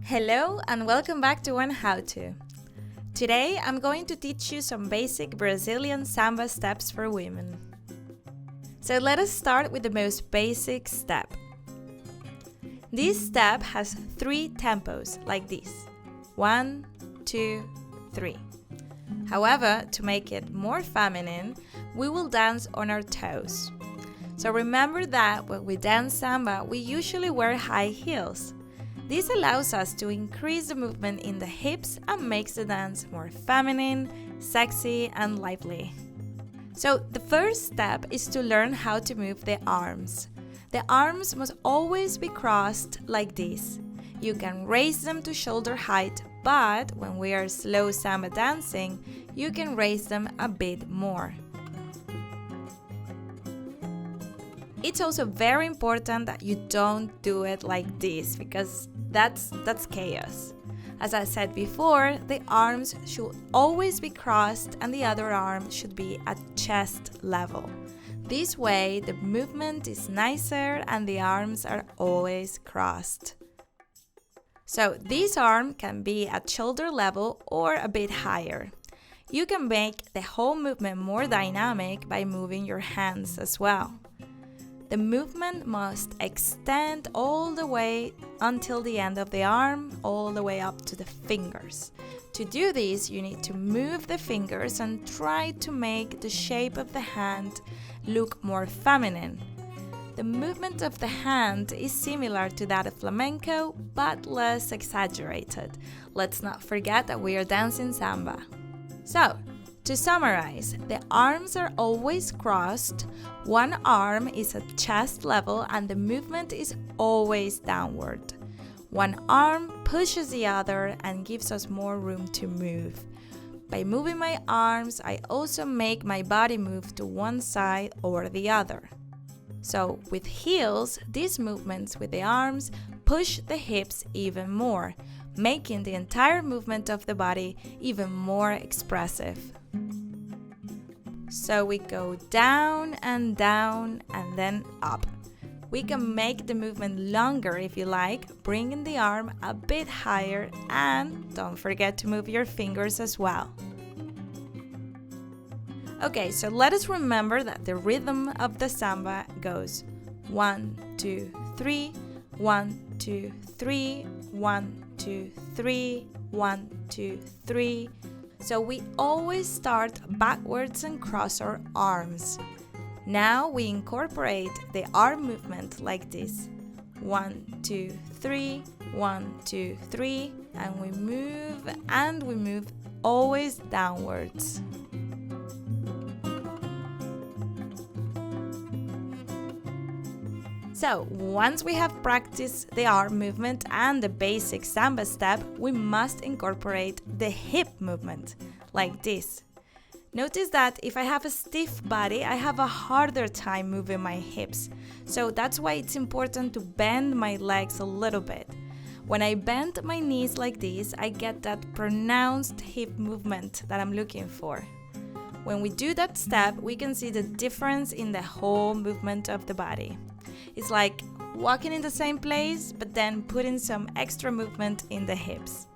Hello and welcome back to oneHOWTO. Today I'm going to teach you some basic Brazilian samba steps for women. So let us start with the most basic step. This step has 3 tempos like this: 1, 2, 3. However, to make it more feminine, we will dance on our toes. So remember that when we dance samba, we usually wear high heels. This allows us to increase the movement in the hips and makes the dance more feminine, sexy, and lively. So the first step is to learn how to move the arms. The arms must always be crossed like this. You can raise them to shoulder height, but when we are slow samba dancing, you can raise them a bit more. It's also very important that you don't do it like this, because that's chaos. As I said before, the arms should always be crossed and the other arm should be at chest level. This way the movement is nicer and the arms are always crossed. So this arm can be at shoulder level or a bit higher. You can make the whole movement more dynamic by moving your hands as well. The movement must extend all the way until the end of the arm, all the way up to the fingers. To do this, you need to move the fingers and try to make the shape of the hand look more feminine. The movement of the hand is similar to that of flamenco, but less exaggerated. Let's not forget that we are dancing samba. So, to summarize, the arms are always crossed, one arm is at chest level and the movement is always downward. One arm pushes the other and gives us more room to move. By moving my arms, I also make my body move to one side or the other. So with heels, these movements with the arms push the hips even more, making the entire movement of the body even more expressive. So we go down and then up. We can make the movement longer if you like, bringing the arm a bit higher, and don't forget to move your fingers as well. Okay, so let us remember that the rhythm of the samba goes 1, 2, 3, 1, 2, 3, 1, 2, 3, 1, 2, 3. So we always start backwards and cross our arms. Now we incorporate the arm movement like this. 1, 2, 3, 1, 2, 3, and we move always downwards. So, once we have practiced the arm movement and the basic samba step, we must incorporate the hip movement, like this. Notice that if I have a stiff body, I have a harder time moving my hips. So that's why it's important to bend my legs a little bit. When I bend my knees like this, I get that pronounced hip movement that I'm looking for. When we do that step, we can see the difference in the whole movement of the body. It's like walking in the same place, but then putting some extra movement in the hips.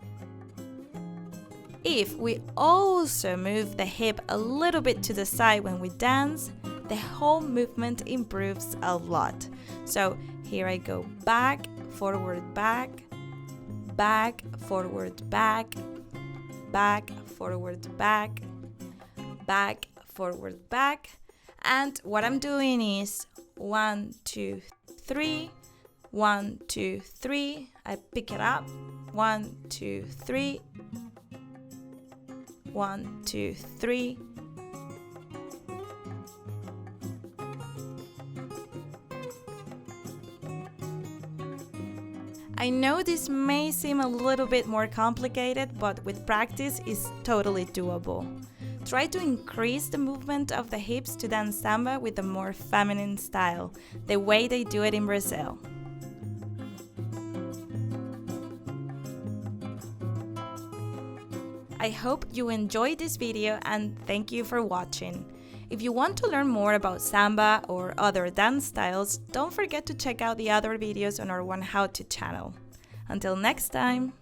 If we also move the hip a little bit to the side when we dance, the whole movement improves a lot. So here I go back, forward, back, back, forward, back, back, forward, back, back, forward, back. And what I'm doing is 1, 2, 3, 1, 2, 3. I pick it up. 1, 2, 3. 1, 2, 3. I know this may seem a little bit more complicated, but with practice it's totally doable. Try to increase the movement of the hips to dance samba with a more feminine style, the way they do it in Brazil. I hope you enjoyed this video and thank you for watching. If you want to learn more about samba or other dance styles, don't forget to check out the other videos on our oneHOWTO channel. Until next time!